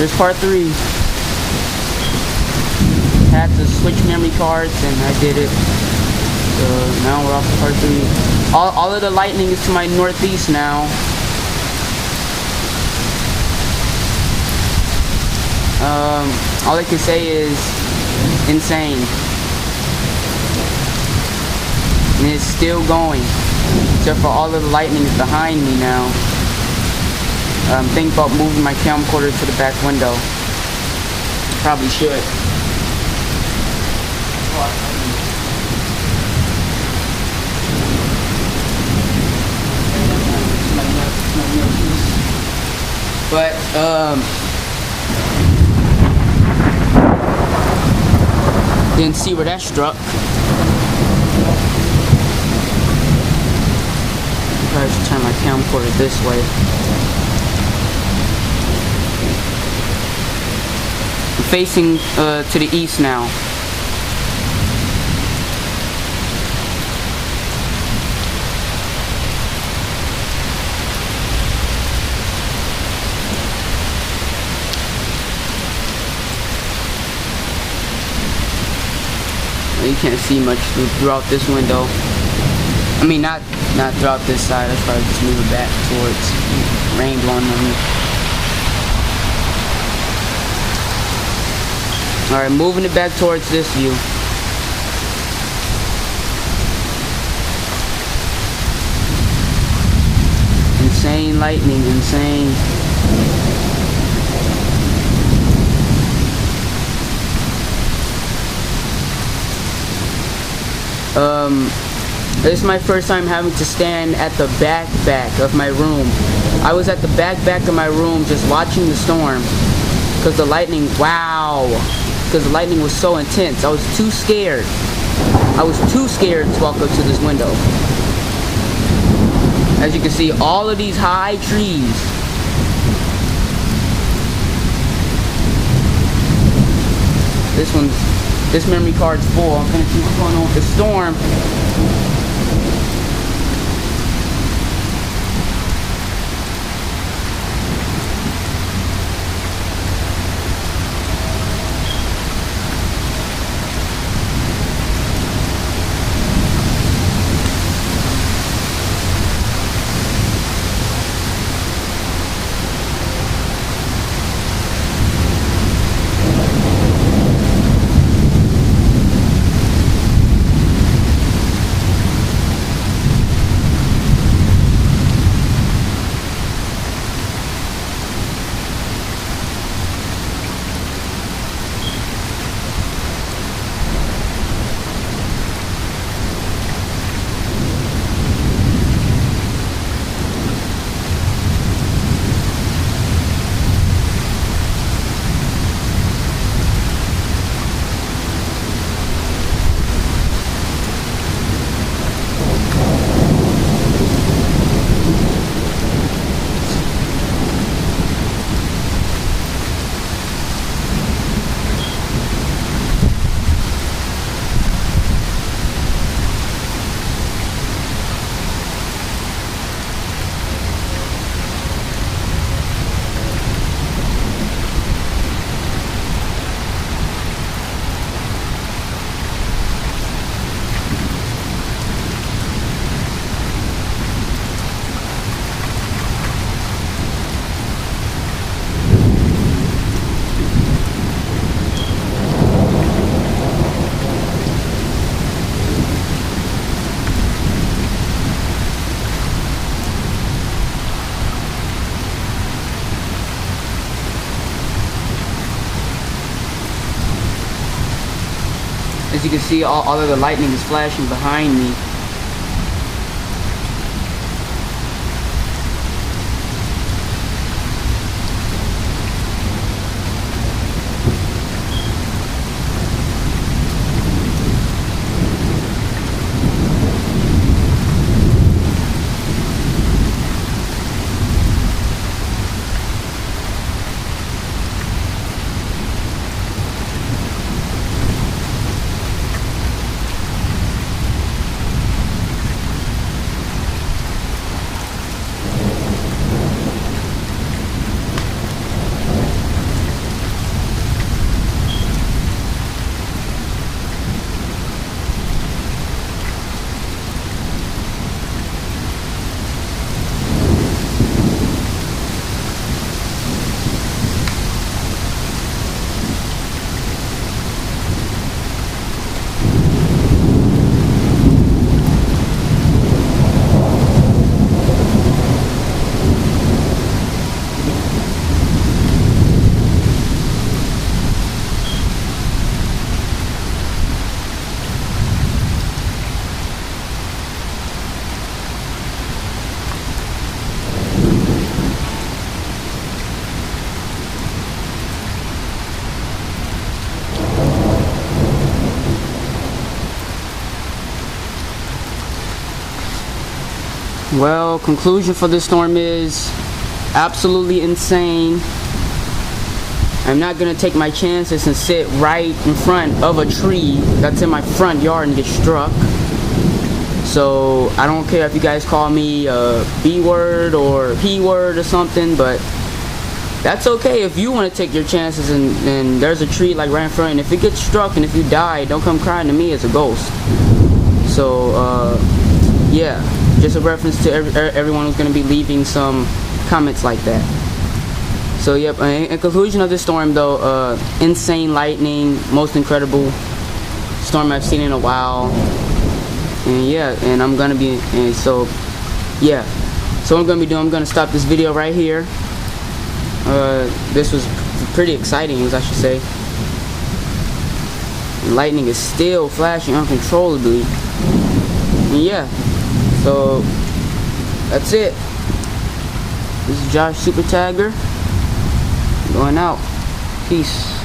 Here's part 3. Had to switch memory cards and I did it. So now we're off to part 3. All of the lightning is to my northeast now. All I can say is insane. And it's still going. Except for all of the lightning is behind me now. I'm thinking about moving my camcorder to the back window. Probably should. But didn't see where that struck. I should turn my camcorder this way. I'm facing to the east now. You can't see much throughout this window. I mean, not throughout this side. I should probably just move it back towards rain blowing on me. Alright, moving it back towards this view. Insane lightning, insane. This is my first time having to stand at the back of my room. I was at the back of my room just watching the storm. Because the lightning, wow. Because the lightning was so intense. I was too scared. I was too scared to walk up to this window. As you can see, all of these high trees. This memory card's full. I'm gonna see what's going on with the storm. As you can see, all of the lightning is flashing behind me. Well, conclusion for this storm is absolutely insane. I'm not gonna take my chances and sit right in front of a tree that's in my front yard and get struck. So I don't care if you guys call me a B word or P word or something, but that's okay if you want to take your chances and there's a tree like right in front, and if it gets struck and if you die, don't come crying to me as a ghost. So yeah, just a reference to everyone who's going to be leaving some comments like that. So yep, in conclusion of this storm though, insane lightning, most incredible storm I've seen in a while. And yeah, and I'm gonna be, and so yeah, so what I'm gonna be doing, I'm gonna stop this video right here. This was pretty exciting, as I should say. Lightning is still flashing uncontrollably. And yeah, so that's it. This is Josh Super Tagger going out. Peace.